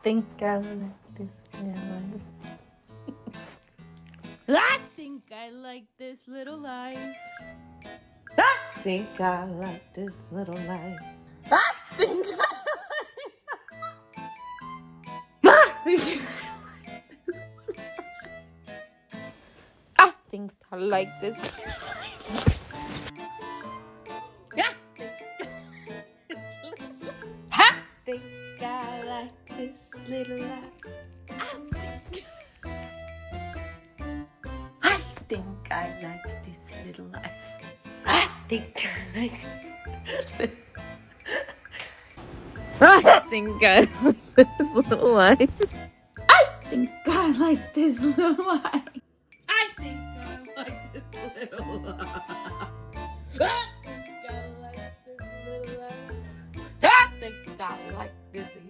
think I like this little life. I think I like this little life. I think I like this little life. I think I think I like this. I think I like this little life. I think I like this little life. I think I like this. I think I like this little life. I think I like this little life. I think I like this little life. I think I like this little life. I think I like this little